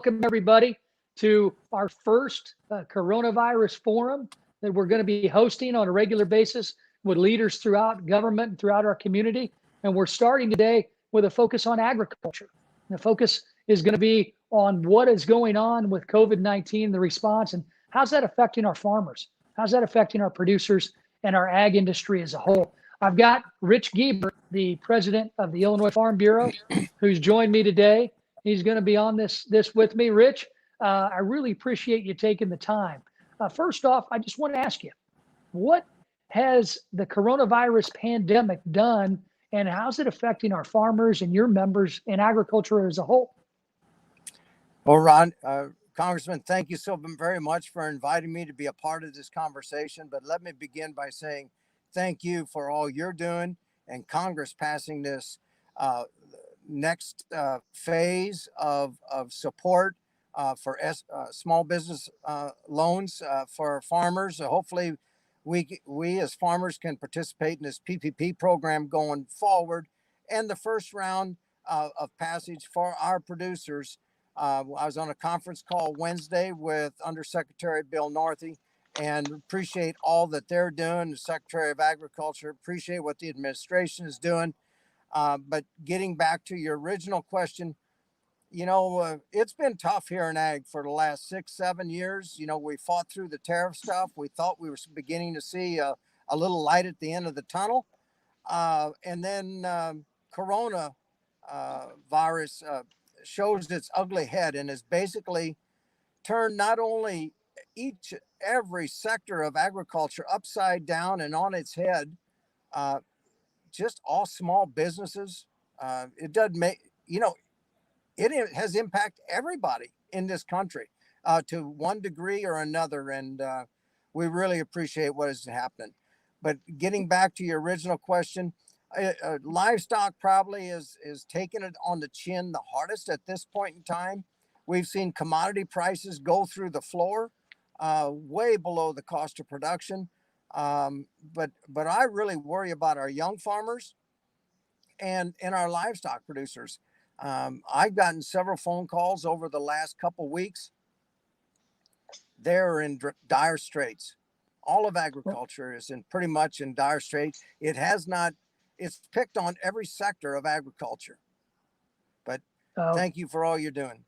welcome everybody to our first coronavirus forum that we're going to be hosting on a regular basis with leaders throughout government and throughout our community. And we're starting today with a focus on agriculture. The focus is going to be on what is going on with COVID-19, the response, and how's that affecting our farmers? How's that affecting our producers and our ag industry as a whole? I've got Rich Guebert, the president of the Illinois Farm Bureau, who's joined me today. He's going to be on this with me. Rich, I really appreciate you taking the time. First off, I just want to ask you, what has the coronavirus pandemic done, and how's it affecting our farmers and your members in agriculture as a whole? Well, Ron, Congressman, thank you so very much for inviting me to be a part of this conversation. But let me begin by saying thank you for all you're doing and Congress passing this next phase of support for small business loans for farmers. Hopefully, we as farmers can participate in this PPP program going forward. And the first round of passage for our producers. I was on a conference call Wednesday with Undersecretary Bill Northey, and appreciate all that they're doing. The Secretary of Agriculture, appreciate what the administration is doing. But getting back to your original question, it's been tough here in ag for the last 6-7 years. We fought through the tariff stuff. We thought we were beginning to see a little light at the end of the tunnel. And then Corona virus shows its ugly head and has basically turned not only every sector of agriculture upside down and on its head, just all small businesses. It doesn't make, it has impacted everybody in this country to one degree or another. And we really appreciate what is happening. But getting back to your original question, livestock probably is taking it on the chin the hardest at this point in time. We've seen commodity prices go through the floor, way below the cost of production. But I really worry about our young farmers and our livestock producers. I've gotten several phone calls over the last couple of weeks. They're in dire straits. All of agriculture is pretty much in dire straits. It's picked on every sector of agriculture. But thank you for all you're doing.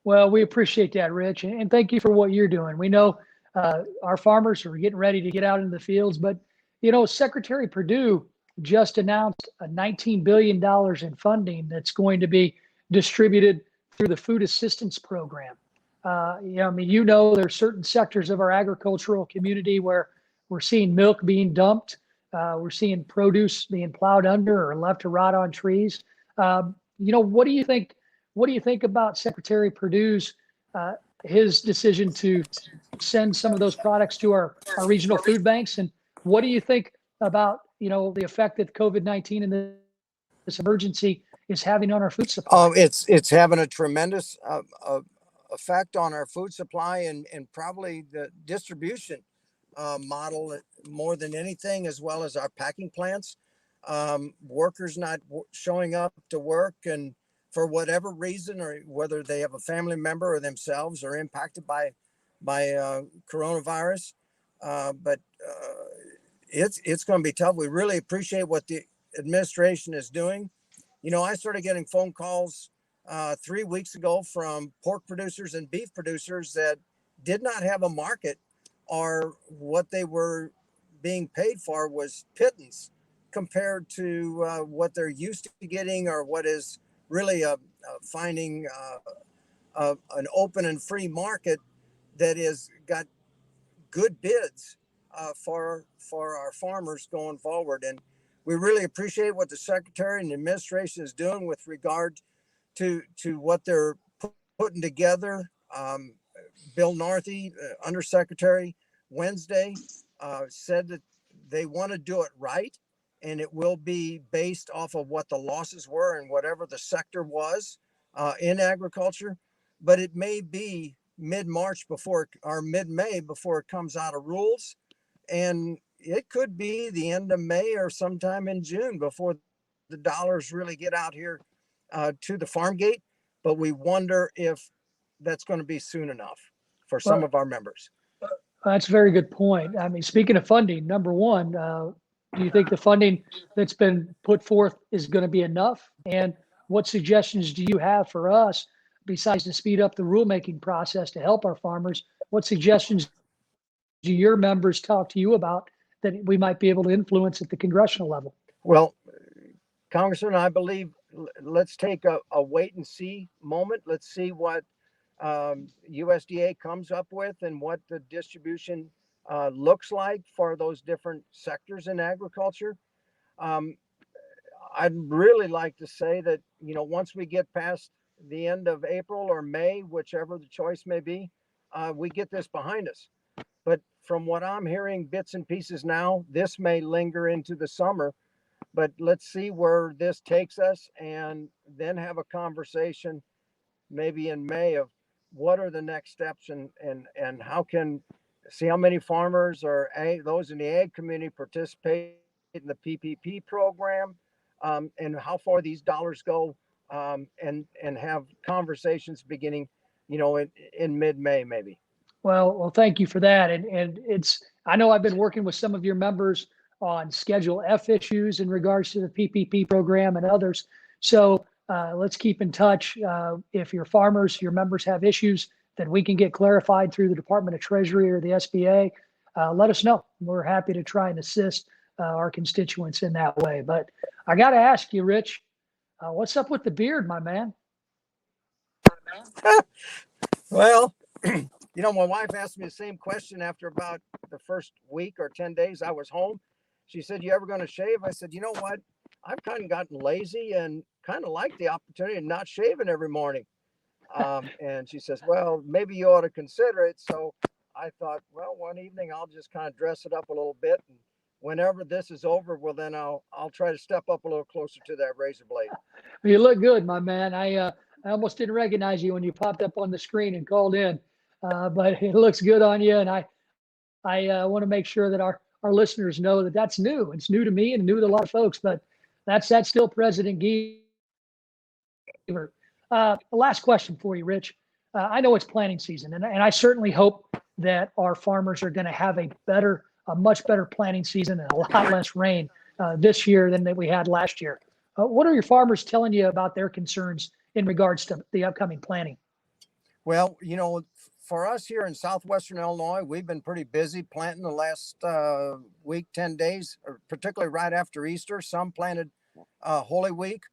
Well, we appreciate that, Rich, and thank you for what you're doing. We know our farmers are getting ready to get out into the fields, but Secretary Perdue just announced $19 billion in funding that's going to be distributed through the food assistance program. There's certain sectors of our agricultural community where we're seeing milk being dumped. We're seeing produce being plowed under or left to rot on trees. What do you think? What do you think about Secretary Perdue's his decision to send some of those products to our regional food banks? And what do you think about the effect that COVID-19 and this emergency is having on our food supply? It's having a tremendous effect on our food supply and probably the distribution model more than anything, as well as our packing plants. Workers not showing up to work, and for whatever reason, or whether they have a family member or themselves are impacted by coronavirus. But it's going to be tough. We really appreciate what the administration is doing. I started getting phone calls 3 weeks ago from pork producers and beef producers that did not have a market, or what they were being paid for was pittance compared to what they're used to getting, or what is really finding an open and free market that has got good bids for our farmers going forward. And we really appreciate what the Secretary and the administration is doing with regard to what they're putting together. Bill Northey, Undersecretary, Wednesday said that they want to do it right, and it will be based off of what the losses were and whatever the sector was in agriculture. But it may be mid-March or mid-May before it comes out of rules, and it could be the end of May or sometime in June before the dollars really get out here to the farm gate. But we wonder if that's going to be soon enough for some Well, of our members. that's a very good point. I mean, speaking of funding, number one, do you think the funding that's been put forth is going to be enough? And what suggestions do you have for us, besides to speed up the rulemaking process to help our farmers? What suggestions do your members talk to you about that we might be able to influence at the congressional level? Well, Congressman, I believe let's take a wait and see moment. Let's see what USDA comes up with and what the distribution looks like for those different sectors in agriculture. Um, I'd really like to say that, once we get past the end of April or May, whichever the choice may be, we get this behind us. But from what I'm hearing, bits and pieces now, this may linger into the summer. But let's see where this takes us and then have a conversation maybe in May of what are the next steps and how can see how many farmers or those in the ag community participate in the PPP program, and how far these dollars go, and have conversations beginning, in mid-May maybe. Well, thank you for that. And I know I've been working with some of your members on Schedule F issues in regards to the PPP program and others. So let's keep in touch. If your farmers, your members have issues that we can get clarified through the Department of Treasury or the SBA, let us know. We're happy to try and assist our constituents in that way. But I got to ask you, Rich, what's up with the beard, my man? Well, my wife asked me the same question after about the first week or 10 days I was home. She said, "You ever going to shave?" I said, "You know what? I've kind of gotten lazy and kind of like the opportunity of not shaving every morning." And she says, "Well, maybe you ought to consider it." So I thought, well, one evening I'll just kind of dress it up a little bit. And whenever this is over, well, then I'll try to step up a little closer to that razor blade. You look good, my man. I almost didn't recognize you when you popped up on the screen and called in, but it looks good on you. And I want to make sure that our listeners know that that's new. It's new to me and new to a lot of folks, but that's still President Guebert. Last question for you, Rich. I know it's planting season, and I certainly hope that our farmers are going to have a much better planting season and a lot less rain this year than that we had last year. What are your farmers telling you about their concerns in regards to the upcoming planting? Well, for us here in southwestern Illinois, we've been pretty busy planting the last week, 10 days, particularly right after Easter. Some planted Holy Week.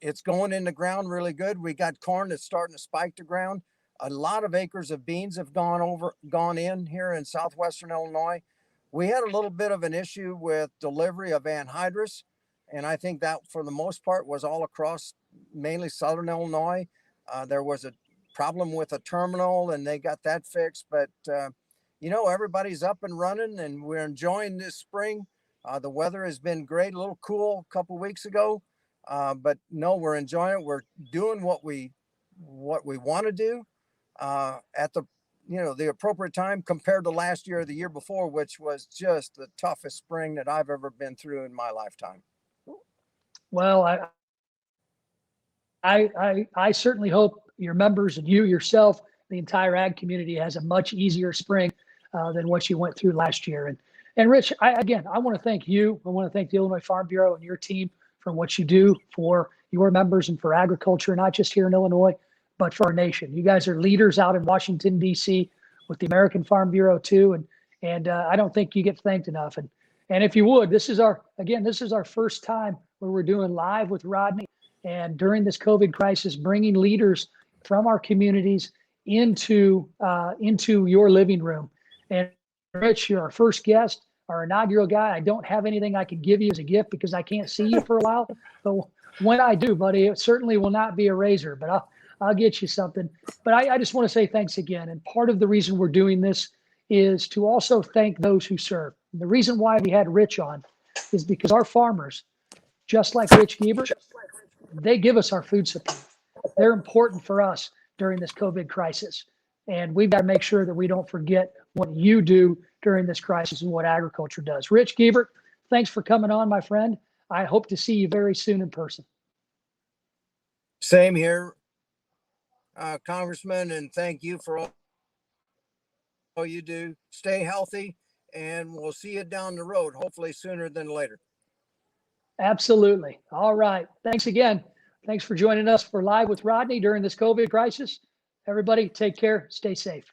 It's going in the ground really good. We got corn that's starting to spike the ground. A lot of acres of beans have gone in here in southwestern Illinois. We had a little bit of an issue with delivery of anhydrous, and I think that for the most part was all across mainly southern Illinois. There was a problem with a terminal and they got that fixed, but everybody's up and running and we're enjoying this spring. The weather has been great, a little cool a couple weeks ago, but no, we're enjoying it. We're doing what we want to do at the appropriate time compared to last year or the year before, which was just the toughest spring that I've ever been through in my lifetime. Well, I certainly hope your members and you yourself, the entire ag community, has a much easier spring than what you went through last year. And Rich, I want to thank you. I want to thank the Illinois Farm Bureau and your team for what you do for your members and for agriculture, not just here in Illinois, but for our nation. You guys are leaders out in Washington, D.C. with the American Farm Bureau too. And I don't think you get thanked enough. And if you would, this is our first time where we're doing live with Rodney. And during this COVID crisis, bringing leaders from our communities into your living room. And Rich, you're our first guest, our inaugural guy. I don't have anything I can give you as a gift because I can't see you for a while. But when I do, buddy, it certainly will not be a razor, but I'll get you something. But I just want to say thanks again. And part of the reason we're doing this is to also thank those who serve. And the reason why we had Rich on is because our farmers, just like Rich Guebert, they give us our food supply. They're important for us during this COVID crisis. And we've got to make sure that we don't forget what you do during this crisis and what agriculture does. Rich Guebert, thanks for coming on, my friend. I hope to see you very soon in person. Same here. Congressman, and thank you for all you do. Stay healthy, and we'll see you down the road, hopefully sooner than later. Absolutely. All right. Thanks again. Thanks for joining us for Live with Rodney during this COVID crisis. Everybody, take care. Stay safe.